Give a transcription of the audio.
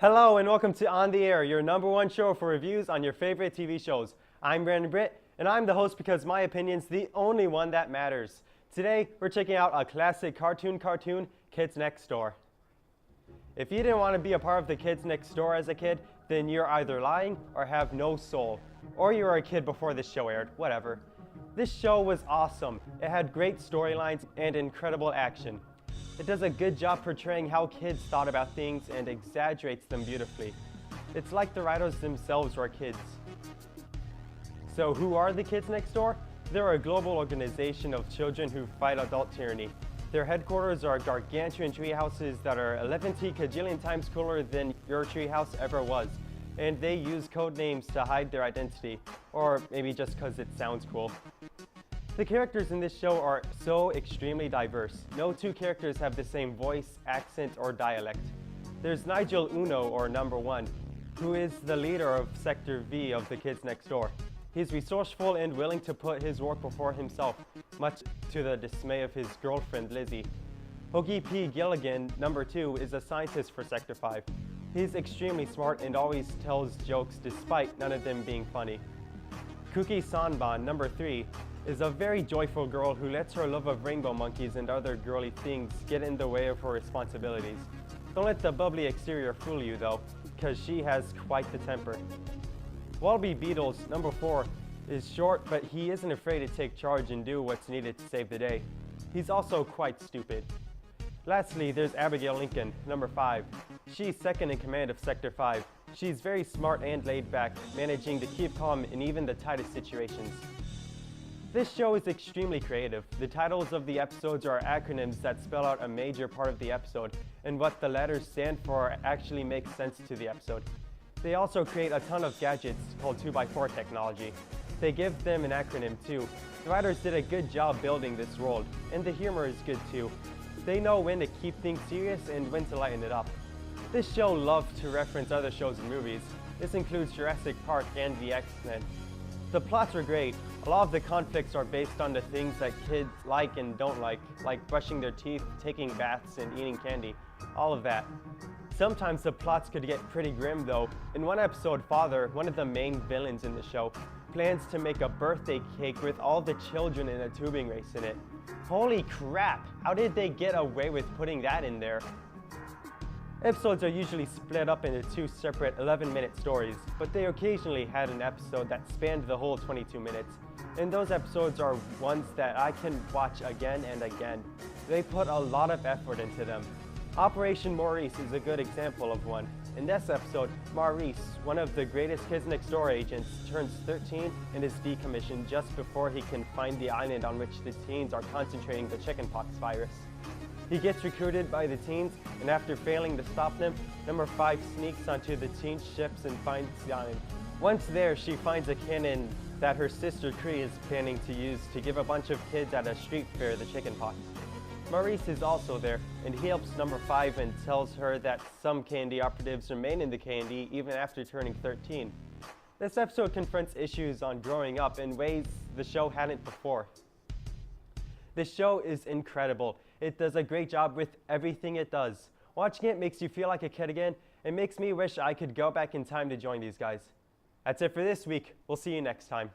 Hello and welcome to On the Air, your #1 show for reviews on your favorite TV shows. I'm Brandon Britt, and I'm the host because my opinion's the only one that matters. Today, we're checking out a classic cartoon, Kids Next Door. If you didn't want to be a part of the Kids Next Door as a kid, then you're either lying or have no soul. Or you were a kid before this show aired, whatever. This show was awesome. It had great storylines and incredible action. It does a good job portraying how kids thought about things and exaggerates them beautifully. It's like the writers themselves were kids. So who are the Kids Next Door? They're a global organization of children who fight adult tyranny. Their headquarters are gargantuan treehouses that are 11 kajillion times cooler than your treehouse ever was. And they use code names to hide their identity, or maybe just because it sounds cool. The characters in this show are so extremely diverse. No two characters have the same voice, accent, or dialect. There's Nigel Uno, or #1, who is the leader of Sector V of the Kids Next Door. He's resourceful and willing to put his work before himself, much to the dismay of his girlfriend Lizzie. Hoagie P. Gilligan, #2, is a scientist for Sector 5. He's extremely smart and always tells jokes despite none of them being funny. Cookie Sanban, #3, is a very joyful girl who lets her love of rainbow monkeys and other girly things get in the way of her responsibilities. Don't let the bubbly exterior fool you though, because she has quite the temper. Wallaby Beetles, #4, is short, but he isn't afraid to take charge and do what's needed to save the day. He's also quite stupid. Lastly, there's Abigail Lincoln, #5. She's second in command of Sector 5. She's very smart and laid back, managing to keep calm in even the tightest situations. This show is extremely creative. The titles of the episodes are acronyms that spell out a major part of the episode, and what the letters stand for actually makes sense to the episode. They also create a ton of gadgets called 2x4 technology. They give them an acronym too. The writers did a good job building this world, and the humor is good too. They know when to keep things serious and when to lighten it up. This show loves to reference other shows and movies. This includes Jurassic Park and the X-Men. The plots are great. A lot of the conflicts are based on the things that kids like and don't like brushing their teeth, taking baths, and eating candy. All of that. Sometimes the plots could get pretty grim though. In one episode, Father, one of the main villains in the show, plans to make a birthday cake with all the children in a tubing race in it. Holy crap! How did they get away with putting that in there? Episodes are usually split up into 2 separate 11-minute stories, but they occasionally had an episode that spanned the whole 22 minutes. And those episodes are ones that I can watch again and again. They put a lot of effort into them. Operation Maurice is a good example of one. In this episode, Maurice, one of the greatest Kids Next Door agents, turns 13 and is decommissioned just before he can find the island on which the teens are concentrating the chickenpox virus. He gets recruited by the teens, and after failing to stop them, #5 sneaks onto the teen ships and finds the island. Once there, she finds a cannon that her sister Cree is planning to use to give a bunch of kids at a street fair the chickenpox. Maurice is also there, and he helps #5 and tells her that some candy operatives remain in the candy even after turning 13. This episode confronts issues on growing up in ways the show hadn't before. This show is incredible. It does a great job with everything it does. Watching it makes you feel like a kid again. It makes me wish I could go back in time to join these guys. That's it for this week. We'll see you next time.